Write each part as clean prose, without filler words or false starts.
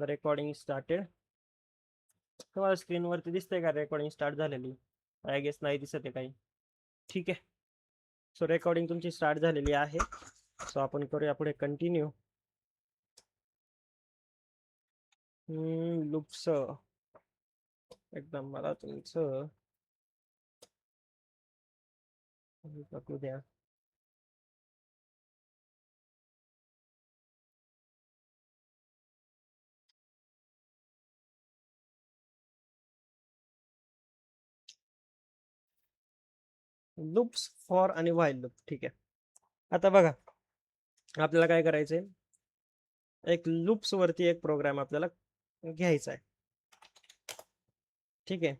Recording started. तुम्हाला स्क्रीनवरती दिसतंय का रेकॉर्डिंग स्टार्ट झालेली? आय गेस नाही दिसत आहे काही. ठीक आहे. सो रेकॉर्डिंग तुमची स्टार्ट झालेली आहे. सो आपण करूया पुढे कंटिन्यू. लूप्स एकदम मला तुमचं बघू द्या. लूप्स फॉर आणि व्हाईल लूप. ठीक आहे. आता बघा आपल्याला काय करायचंय, एक लूप्स वरती एक प्रोग्राम आपल्याला घ्यायचा आहे. ठीक आहे.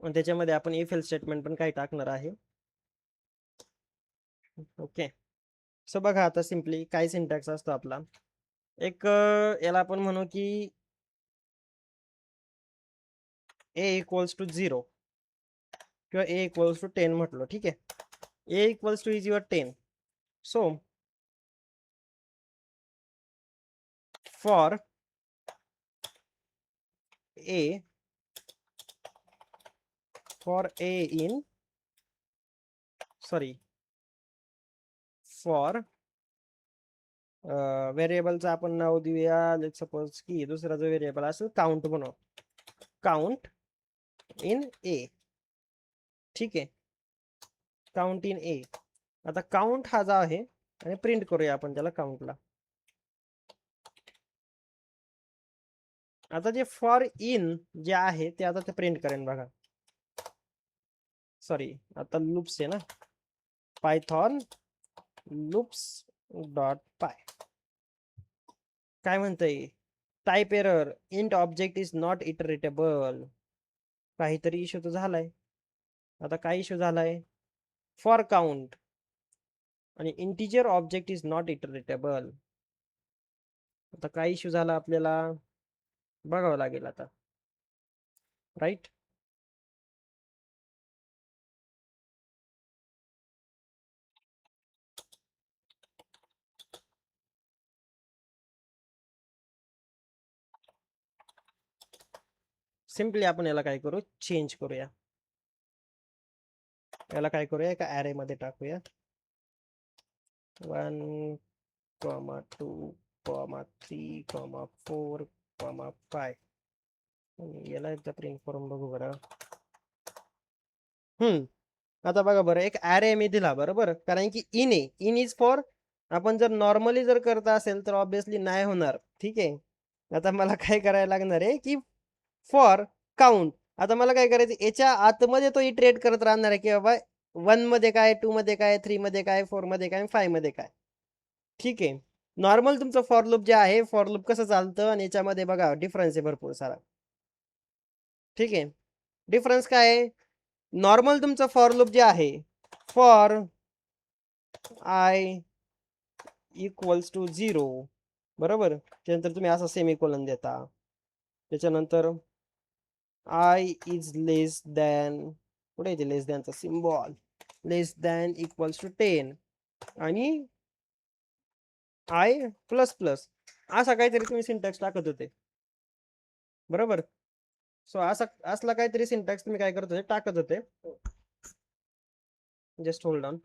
आणि त्याच्यामध्ये आपण इफ एल्स स्टेटमेंट पण काही टाकणार आहे. ओके. सो बघा आता सिम्पली काय सिंटॅक्स असतो आपला, एक याला आपण म्हणू की a इक्वल्स टू 0 किंवा a इक्वल्स टू 10 म्हटलं. ठीक आहे. a equals to is your 10. So for a in sorry for व्हेरिएबलचं आपण नाव देऊया, लेट सपोज की दुसरा जो व्हेरिएबल असेल काउंट बनव, काउंट इन ए. ठीक आहे. काउंट इन ए. आता काउंट हा जो आहे आणि प्रिंट करूया आपण त्याला काउंटला. आता जे फॉर इन जे आहे ते आता ते प्रिंट करेन बघा. सॉरी आता लूप्स आहे ना, पायथॉन लूप्स डॉट पाय. काय म्हणतंय, type error, int object is not iterable. काहीतरी इश्यू तर झालाय. आता काय इश्यू झालाय, फॉर काउंट आणि integer object is not iterable. आता काय इश्यू झाला आपल्याला बघावं लागेल आता, राईट. सिम्पली आपण याला काय करू, चेंज करूया. याला काय करूया, एका ॲरे मध्ये टाकूया 1, 2, 3, 4, 5. याला एकदा प्रिंट करून बघू बरं. आता बघा बरं, एक ॲरे मी दिला बरोबर, कारण की इन आहे. इन इज फॉर, आपण जर नॉर्मली जर करत असेल तर ऑब्विसली नाही होणार. ठीक आहे. आता मला काय करायला लागणार आहे की फॉर काउंट. आता मला काय करायचं, याच्या आतमध्ये तो इटरेट करत राहणार आहे की बाबा 1 मध्ये काय, 2 मध्ये काय, 3 मध्ये काय, 4 मध्ये काय, 5 मध्ये काय. ठीक आहे. नॉर्मल तुमचं फॉर लूप जे आहे, फॉर लूप कसं चालतं आणि याच्यामध्ये बघा डिफरन्स आहे भरपूर सारा. ठीक आहे. डिफरन्स काय आहे, नॉर्मल तुमचं फॉर लूप जे आहे, फॉर i इक्वल्स टू 0 बरोबर. त्यानंतर तुम्ही असा सेमीकोलन देता. त्याच्यानंतर i इज लेस दॅन, कुठे येते लेस दॅनचा symbol, less than equals to 10 आणि i प्लस प्लस, असा काहीतरी तुम्ही सिंटॅक्स टाकत होते बरोबर. सो असा असला काहीतरी सिंटॅक्स तुम्ही काय करत होते, टाकत होते. Just hold on.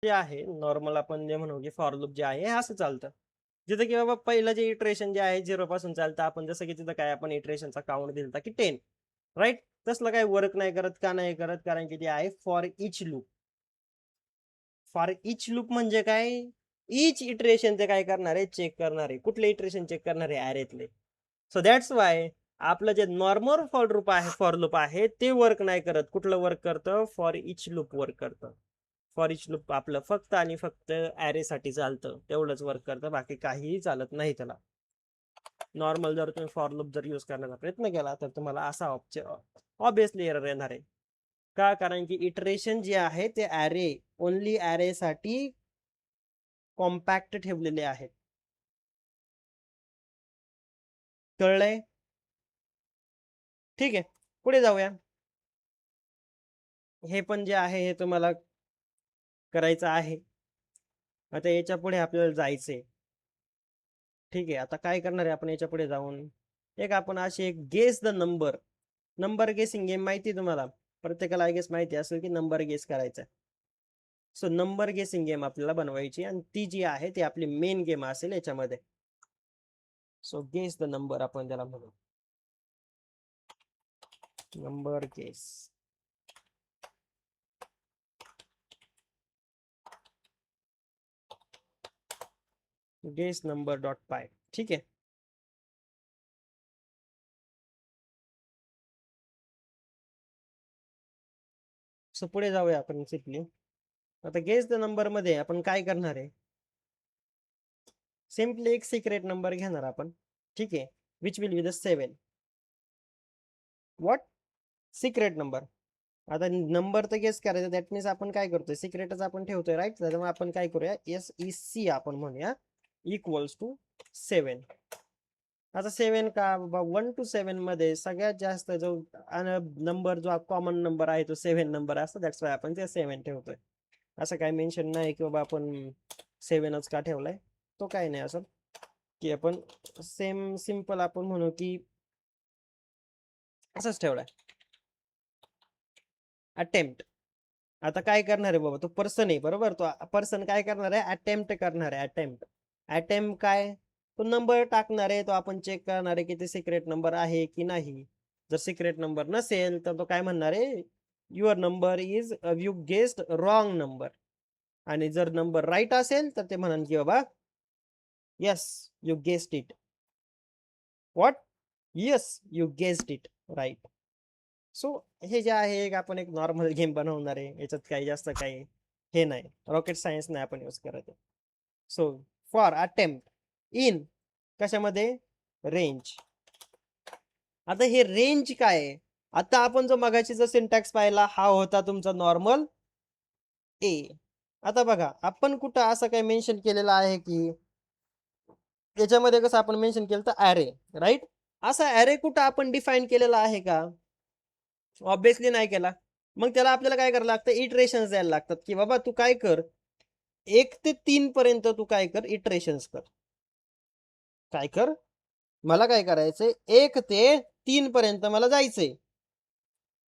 जे आहे नॉर्मल आपण जे म्हणू की फॉर लूप जे आहे हे असं चालतं. जिथं की बाबा पहिलं जे इटरेशन जे आहे 0 पासून चालतं, आपण जसं की तिथं काय आपण इटरेशनचा काउंट दिलता की 10, राईट? तसलं काही वर्क नाही करत. का नाही करत? कारण की ते आहे for each loop. For each loop म्हणजे काय? इच इटरेशन ते काय करणार आहे? चेक करणार आहे. कुठले इटरेशन चेक करणार आहे? ॲरेतले. सो दॅट्स वाय आपलं जे नॉर्मल फॉर लूप आहे ते वर्क नाही करत. कुठलं वर्क करतं? फॉर इच लूप वर्क करतं. फॉर इच लूप आपलं फक्त आणि फक्त ॲरेसाठी चालतं. तेवढंच वर्क करतं, बाकी काहीही चालत नाही त्याला. नॉर्मल जर तुम्ही फॉर लूप जर यूज करण्याचा प्रयत्न केला तर तुम्हाला असा ऑब्विसली एरर येणार आहे. का? कारण की इटरेशन जे आहे ते ॲरे, ओन्ली ॲरेसाठी कॉम्पॅक्ट ठेवलेले आहेत. कळलंय? ठीक आहे, पुढे जाऊया. हे पण जे आहे हे तुम्हाला करायचं आहे. आता याच्या पुढे आपल्याला जायचंय. ठीक आहे, आता काय करणार आहे आपण याच्या पुढे जाऊन? आपण अशी एक गेस द नंबर, नंबर गेसिंग गेम माहिती तुम्हाला? प्रत्येकाला आय गेस माहिती असेल की नंबर गेस करायचा. सो नंबर गेसिंग गेम आपल्याला बनवायची आणि ती जी आहे ती आपली मेन गेम असेल याच्यामध्ये. सो गेस द नंबर आपण त्याला म्हणू. Number guess. Guess number dot py. ठीक आहे. सो पुढे जाऊया आपण सिम्पली. आता गेस द नंबर मध्ये आपण काय करणार आहे? सिम्पली एक सिक्रेट नंबर घेणार आपण. ठीक आहे, which will be the 7. What? Secret number. आता नंबर तर गेस करायचा, दॅट मीन्स आपण काय करतोय? सिक्रेटच आपण ठेवतोय, राईट? त्याच्यामुळे आपण काय करूया? SEC आपण म्हणूया इक्वल्स टू 7. आता 7 का बाबा? 1 to 7 मध्ये सगळ्यात जास्त जो नंबर जो कॉमन नंबर आहे तो 7 नंबर असतो. दॅट्स वाय आपण ते 7 ठेवतोय. असं काय मेन्शन नाही की बाबा आपण 7च का ठेवलाय. तो काय नाही असं की आपण सिंपल आपण म्हणू की असंच ठेवलाय. अटेम्प्ट. आता काय करणार आहे बाबा? तो पर्सन आहे बरोबर. तो पर्सन काय करणार आहे? अटेम्प्ट करणार आहे. अटेम्प्ट काय? तो नंबर टाकणार आहे. तो आपण चेक करणार आहे की ते सिक्रेट नंबर आहे की नाही. जर सिक्रेट नंबर नसेल तर तो काय म्हणणार आहे? Your number is you guessed wrong number. आणि जर नंबर राईट असेल तर ते म्हणन की बाबा yes you guessed it. What? Yes you guessed it right. So हे जे आहे आपण एक नॉर्मल गेम बनवणार आहे. याच्यात काही जास्त काही हे नाही, रॉकेट सायन्स नाही आपण यूज करत आहे. सो फॉर अटेम्प्ट इन कशामध्ये? रेंज. आता हे रेंज काय आहे? आता आपण जो मगाची जो सिंटॅक्स पाहिला हा होता तुमचा नॉर्मल ए. आता बघा आपण कुठं असं काही मेन्शन केलेलं आहे की याच्यामध्ये कसं आपण मेन्शन केलं तर ॲरे, राईट? असा ॲरे कुठं आपण डिफाईन केलेला आहे का? ऑब्विसली नाही केला. मग त्याला आपल्याला काय करायला लागतं? इटरेशन्स द्यायला लागतात की बाबा तू काय कर, 1 ते 3 पर्यंत तू काय कर? इटरेशन्स कर. काय कर? मला काय करायचंय? 1 ते 3 पर्यंत मला जायचंय.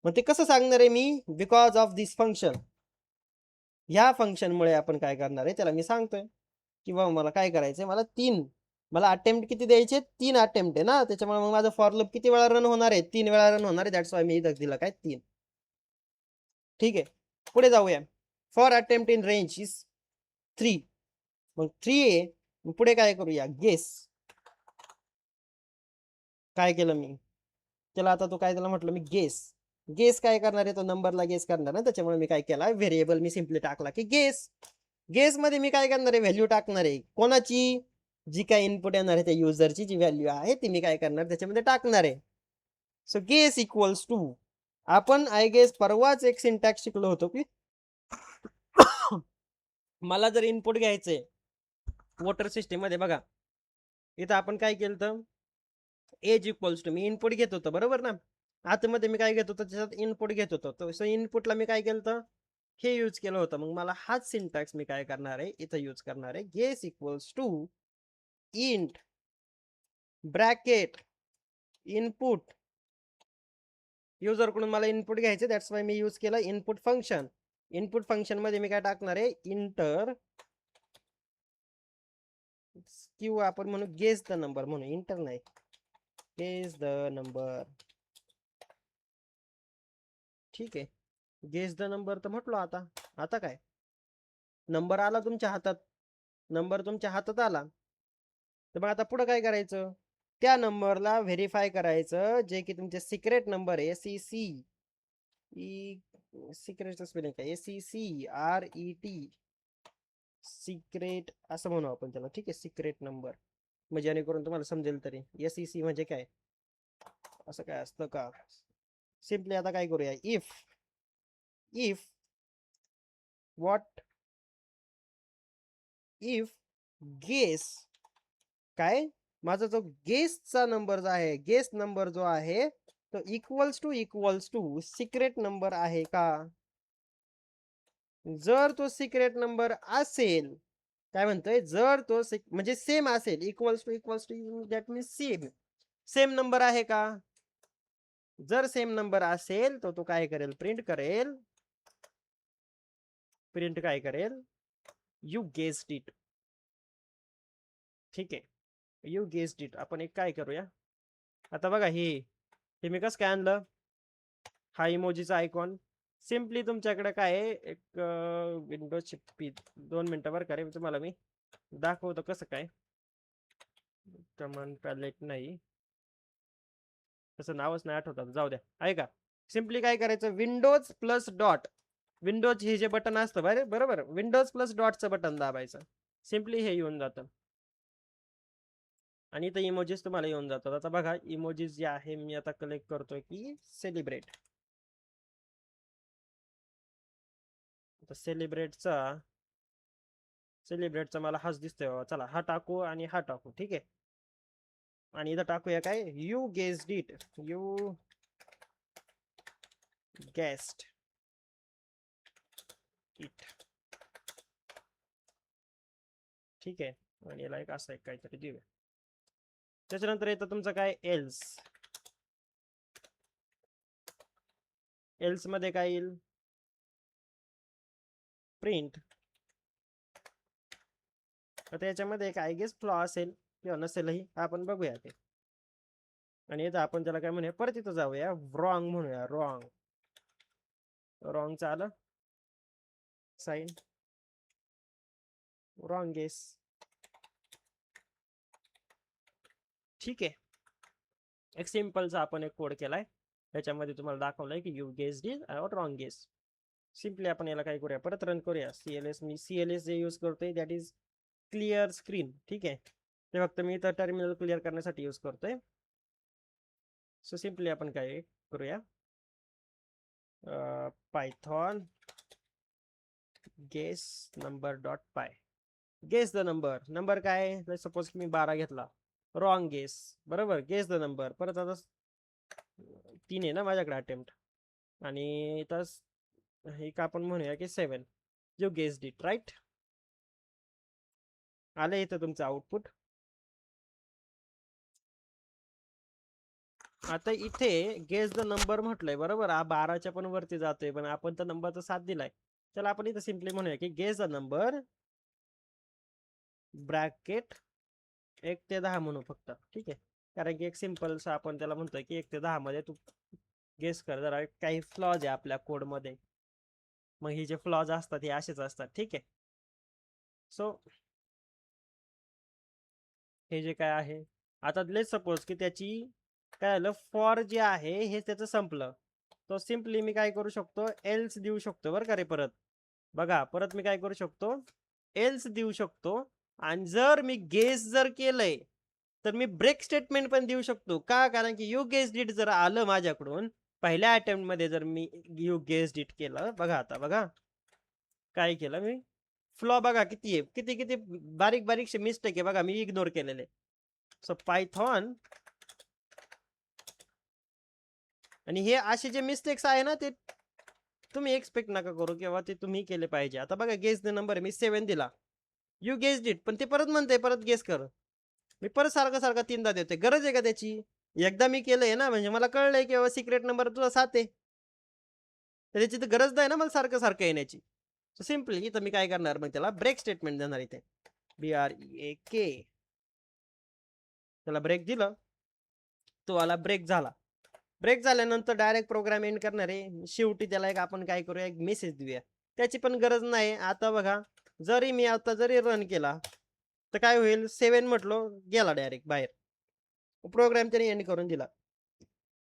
मग ते कसं सांगणार आहे मी? Because of this function. ह्या फंक्शनमुळे आपण काय करणार आहे? त्याला मी सांगतोय की बाबा मला काय करायचंय? मला अटेम्प्ट किती द्यायचे? 3 अटेम्प्ट आहे ना, त्याच्यामुळे मग माझं फॉर लूप किती वेळा रन होणार आहे? 3 वेळा रन होणार आहे. दॅट्स वाय मी इथं दिलं काय 3. ठीक आहे, पुढे जाऊया. For attempt in range is 3. मग 3 आहे. मग पुढे काय करूया? गेस. काय केलं मी? त्याला आता तो काय त्याला म्हटलं मी गेस. गेस काय करणार आहे? तो नंबरला गेस करणार ना, त्याच्यामुळे मी काय केला? व्हेरिएबल मी सिम्पली टाकला की गेस. गेस मध्ये मी काय करणार आहे? व्हॅल्यू टाकणार आहे. कोणाची? जी काय इनपुट येणार आहे त्या युजरची जी व्हॅल्यू आहे ती मी काय करणार? त्याच्यामध्ये टाकणार आहे. सो गेस इक्वल्स टू, आपण आय गेस परवाच एक सिंटॅक्स शिकलो होतो की मला जर इनपुट घ्यायचंय वॉटर सिस्टीम मध्ये, बघा इथं आपण काय केलं तर एज इक्वल्स टू मी इनपुट घेत होतो बरोबर ना. आतमध्ये मी काय घेत होतो? त्याच्यात इनपुट घेत होतो. सो इनपुटला मी काय केलं तर हे यूज केलं होतं. मग मला हाच सिंटॅक्स मी काय करणार आहे? इथं यूज करणार आहे. Guess equals to int bracket input. User कडून मला इनपुट घ्यायचे, दॅट्स वाय मी यूज केलं इनपुट फंक्शन. इनपुट फंक्शन मध्ये मी काय टाकणार आहे, इंटर किंवा आपण म्हणू गेस द नंबर म्हणू, इंटर नाही, गेस द नंबर. ठीक आहे, गेस द नंबर तर म्हटलो. आता काय, नंबर आला तुमच्या हातात, नंबर तुमच्या हातात आला, तर मग आता पुढे काय करायचं, त्या नंबरला व्हेरीफाय करायचं जे की तुमचे सिक्रेट नंबर आहे, सिक्रेट स्पेलिंग काय, SECRET, सिक्रेट असं म्हणू आपण त्याला. ठीक आहे, सिक्रेट नंबर, म्हणजे जेणेकरून तुम्हाला समजेल तरी SEC म्हणजे काय, असं काय असतं का. सिम्पली आता काय करूया, इफ व्हॉट इफ गेस काय, माझा जो गेसचा नंबर जो आहे, गेस नंबर जो आहे तो इक्वल्स टू सिक्रेट नंबर आहे का. जर तो सिक्रेट नंबर असेल, काय म्हणतोय, जर तो म्हणजे सेम असेल, equals to that means same number आहे का. जर सेम नंबर असेल तर तो काय करेल, प्रिंट काय करेल, यू गेस्ड इट. ठीक आहे, यू गेस्ड इट. आपण एक काय करूया, आता बघा हे मी कसं काय आणलं, हा इमोजीचा आयकॉन. सिम्पली तुमच्याकडे काय आहे, एक विंडोज 2 मिनिटं बरं का रे, तुम्हाला मी दाखवतो कसं काय. कमांड पॅलेट नाही, तसं नावच नाही आठवतात, जाऊ द्या. आहे का, सिम्पली काय करायचं, विंडोज प्लस डॉट, विंडोज हे जे बटन असतं बरोबर, विंडोज प्लस डॉटचं बटन दाबायचं, सिम्पली हे येऊन जातं. आणि इथं इमोजीस तुम्हाला येऊन जातात. आता बघा इमोजीस जे आहे मी आता कलेक्ट करतोय की सेलिब्रेटचा मला हाच दिसतोय बाबा. चला हा टाकू आणि हा टाकू. ठीक आहे, आणि इथं टाकूया काय, you guessed it, you guessed it. ठीक आहे, आणि याला एक असं एक काहीतरी देऊया. त्याच्यानंतर येतं तुमचं काय, एल्स मध्ये काय येईल, प्रिंट. आता याच्यामध्ये एक आय गेस फ्लॉ असेल किंवा नसेलही, आपण बघूया ते. आणि इथं आपण त्याला काय म्हणूया, परत इथं जाऊया, रॉंग म्हणूया, रॉंग आलं साइन, रॉंग गेस. ठीक आहे, एक सिम्पलचा आपण एक कोड केलाय, त्याच्यामध्ये तुम्हाला दाखवलंय की you guessed is or wrong guess. Simply आपण याला काय करूया, परत रन करूया. मी CLS जे यूज करतोय दॅट इज क्लिअर स्क्रीन. ठीक आहे, ते फक्त मी इथं टर्मिनल क्लिअर करण्यासाठी यूज करतोय. सो सिम्पली आपण काय करूया, Python guess number dot py, guess the number काय, सपोज की मी 12 घेतला, रॉंग गेस, बरोबर, गेस द नंबर. परत आता 3 आहे ना माझ्याकडे अटेम्प्ट, आणि इथं एक आपण म्हणूया की 7, यू गेस्ड इट, राईट. आलं इथं तुमचं आउटपुट. आता इथे गेस द नंबर म्हटलंय, बरोबर, हा 12च्या पण वरती जातोय, पण आपण तर नंबरचा 7 दिलाय. चला आपण इथं सिम्पली म्हणूया की गेस द नंबर ब्रॅकेट 1 ते 10 म्हणू फक्त. ठीक आहे, कारण की एक सिम्पल आपण त्याला म्हणतोय की 1 ते 10 मध्ये तू गेस कर. जरा काही फ्लॉज आहे आपल्या कोड मध्ये, मग हे जे फ्लॉज असतात हे असेच असतात. ठीक आहे, सो हे जे काय आहे, आता लेट्स सपोज की त्याची काय झालं, फॉर जे आहे हे त्याचं संपलं, तो सिम्पली मी काय करू शकतो, एल्स देऊ शकतो बरं का रे. परत बघा, परत मी काय करू शकतो, एल्स देऊ शकतो. आणि जर मी गेस जर केलंय तर मी ब्रेक स्टेटमेंट पण देऊ शकतो का, कारण की यू गेस डिट जर आलं माझ्याकडून पहिल्या अटेम्प्ट मध्ये, जर मी यू गेस डिट केलं, बघा आता बघा काय केलं मी, फ्लॉ बघा किती आहे, किती किती बारीक बारीकशे मिस्टेक आहे बघा, मी इग्नोर केलेले. सो पायथॉन, आणि हे असे जे मिस्टेक्स आहे ना, ते तुम्ही एक्सपेक्ट नका करू किंवा ते तुम्ही केले पाहिजे. आता बघा गेस द नंबर मी 7 दिला, यू गेस डिट, पण ते परत म्हणते परत गेस कर. मी परत सारखं 3दा देते, गरज आहे का त्याची, एकदा मी केलंय ना, म्हणजे मला कळलंय की सिक्रेट नंबर तुझा 7 आहे. तर त्याची तर गरज नाही ना मला सारखं सारखं येण्याची. सो सिम्पली इथं मी काय करणार मग त्याला ब्रेक स्टेटमेंट देणार इथे BREAK. त्याला ब्रेक दिलं, तो आला ब्रेक झाला. ब्रेक झाल्यानंतर डायरेक्ट प्रोग्राम एंड करणार आहे. शेवटी त्याला एक आपण काय करूया, एक मेसेज देऊया. त्याची पण गरज नाही. आता बघा, जरी मी आता जरी रन केला तर काय होईल, 7 म्हटलो गेला डायरेक्ट बाहेर. प्रोग्राम त्याने एंड करून दिला.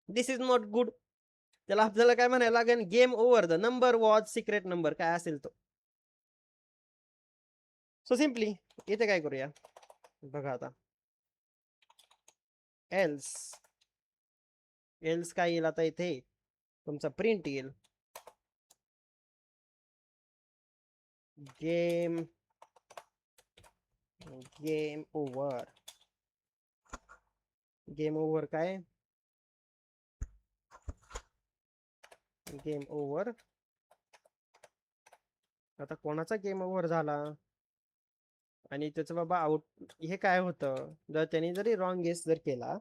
This is not good. त्याला आपल्याला काय म्हणायला लागेल, game over, the number was secret number काय असेल तो. सो सिम्पली इथे काय करूया बघा आता, एल्स एल्स काय येईल आता इथे, तुमचा प्रिंट येईल game game over. Game over काय, गेम ओव्हर. आता कोणाचा गेम ओव्हर झाला आणि त्याचं बाबा आउट हे काय होतं, जर त्यांनी जरी रॉंग गेस जर केला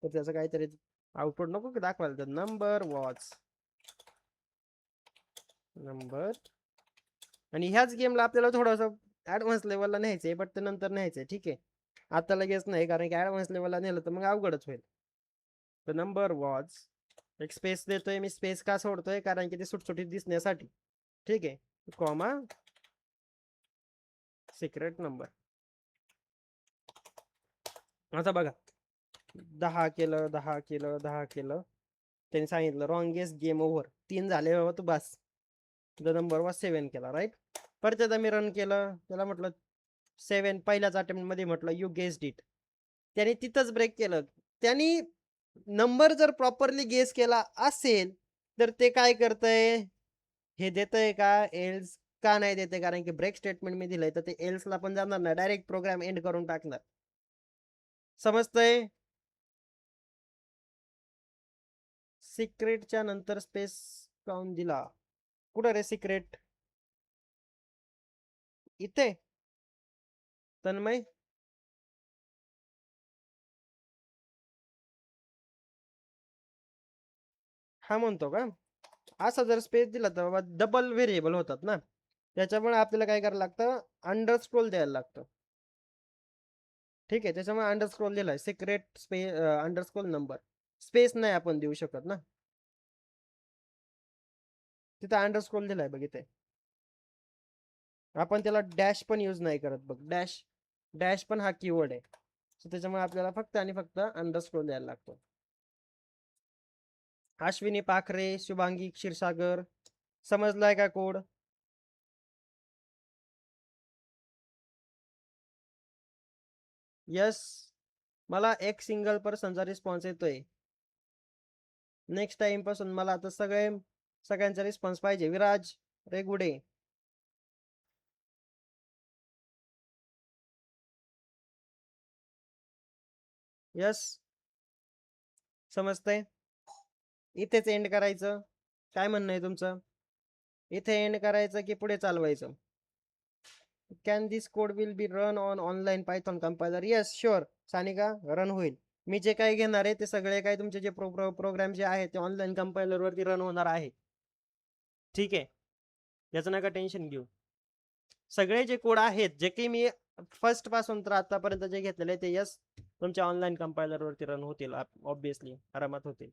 तर त्याचं काहीतरी आउटपुट नको दाखवायला, तर नंबर वॉच नंबर. आणि ह्याच गेमला आपल्याला थोडंसं ऍडव्हान्स लेवलला न्यायचंय, बट ते नंतर न्यायचंय. ठीक आहे, आता लगेच नाही, कारण की ऍडव्हान्स लेवलला नेलं तर मग अवघडच होईल. तर नंबर वॉच, एक स्पेस देतोय मी. स्पेस का सोडतोय, कारण की ते सुटसुटीत दिसण्यासाठी. ठीक आहे, कॉमा सिक्रेट नंबर. आता बघा, 10 केलं 10 केलं 10 केलं, त्यांनी सांगितलं रॉंग गेस गेम ओव्हर. 3 झाले बाबा तू बस. द नंबर वा 7 केला, राईट. परत एकदा मी रन केलं, त्याला म्हटलं 7 पहिल्याच अटेम्प्ट मध्ये म्हटलं यू गेस्ड इट. त्याने तिथंच ब्रेक केलं. त्यांनी नंबर जर प्रॉपरली गेस केला असेल तर ते काय करतंय, हे देतंय का एल्स, का नाही देते, कारण की ब्रेक स्टेटमेंट मी दिलंय तर ते एल्सला पण जाणार नाही, डायरेक्ट प्रोग्राम एंड करून टाकणार. समजतंय. सिक्रेटच्या नंतर स्पेस काऊन दिला, कुठं रे सिक्रेट, इथे तन्मय. हा म्हणतो का, असा जर स्पेस दिला तर बाबा डबल व्हेरिएबल होतात ना, त्याच्यामुळे आपल्याला काय करायला लागतं, अंडरस्क्रोल द्यायला लागतं. ठीक आहे, त्याच्यामुळे अंडरस्क्रोल दिलाय secret space underscore number. Space नाही आपण देऊ शकत ना, तिथं अंडरस्क्रोल दिलाय बघ इथे. आपण त्याला डॅश पण यूज नाही करत बघ, डॅश डॅश पण हा कीवर्ड आहे. सो त्याच्यामुळे आपल्याला फक्त आणि फक्त अंडरस्क्रोल द्यायला लागतो. अश्विनी पाखरे, शुभांगी क्षीरसागर, समजलाय का कोड. यस, मला एक सिंगल पर्सनचा रिस्पॉन्स येतोय. नेक्स्ट टाइम पासून मला आता सगळ्यांचा रिस्पॉन्स पाहिजे. विराज रेगुडे, यस, समजतंय. इथेच एंड करायचं, काय म्हणणं आहे तुमचं, इथे एंड करायचं की पुढे चालवायचं. Can this code will be run on online Python compiler. Yes sure Sanika, run होईल. मी जे काही घेणार आहे ते सगळे काही तुमचे जे प्रोग्राम जे आहेत ते ऑनलाईन कंपायलर वरती रन होणार आहे. ठीक आहे, याचं नका टेन्शन घेऊ. सगळे जे कोड आहेत जे की मी फर्स्ट पासून तर आतापर्यंत जे घेतलेले ते यस तुमच्या ऑनलाईन कंपायलर वरती रन होतील, ऑब्विसली आरामात होतील.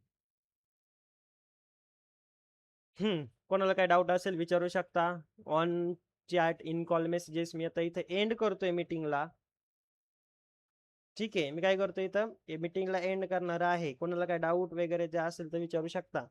कोणाला काय डाऊट असेल विचारू शकता on chat, in call messages. मी आता इथे एंड करतोय मीटिंगला. ठीक आहे, मी काय करतोय इथं मीटिंगला एंड करणार आहे. कोणाला काय डाऊट वगैरे जे असेल तर विचारू शकता.